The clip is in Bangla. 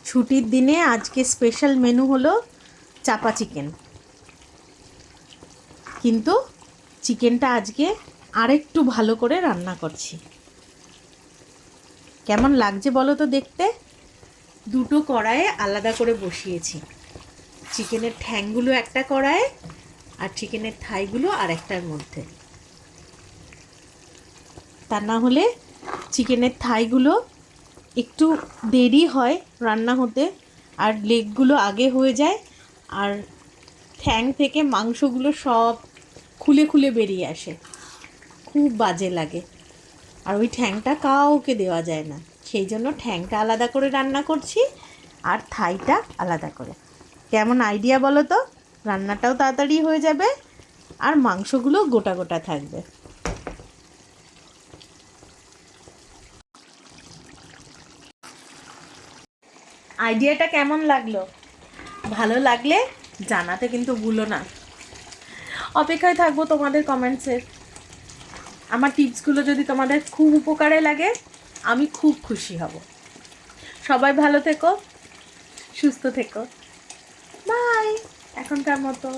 ছুটির দিনে আজকে স্পেশাল মেনু হলো চাপা চিকেন। কিন্তু চিকেনটা আজকে আরেকটু ভালো করে রান্না করছি। কেমন লাগছে বলো তো দেখতে? দুটো কড়াইয়ে আলাদা করে বসিয়েছি। চিকেনের ঠ্যাংগুলো একটা কড়াইয়ে আর চিকেনের থাইগুলো আরেকটার মধ্যে। তা না হলে চিকেনের থাইগুলো একটু দেরি হয় রান্না হতে, আর লেগগুলো আগে হয়ে যায়, আর ঠ্যাং থেকে মাংসগুলো সব খুলে খুলে বেরিয়ে আসে, খুব বাজে লাগে। আর ওই ঠ্যাংটা কাউকে দেওয়া যায় না, সেই জন্য ঠ্যাংটা আলাদা করে রান্না করছি আর থাইটা আলাদা করে। কেমন আইডিয়া বলো তো? রান্নাটাও তাড়াতাড়ি হয়ে যাবে আর মাংসগুলো গোটা গোটা থাকবে। আইডিয়াটা কেমন লাগলো? ভালো লাগলে জানাতে কিন্তু ভুলো না। অপেক্ষায় থাকবো তোমাদের কমেন্টসের। আমার টিপসগুলো যদি তোমাদের খুব উপকারে লাগে, আমি খুব খুশি হব। সবাই ভালো থেকো, সুস্থ থেকো। বাই এখনকার মতো।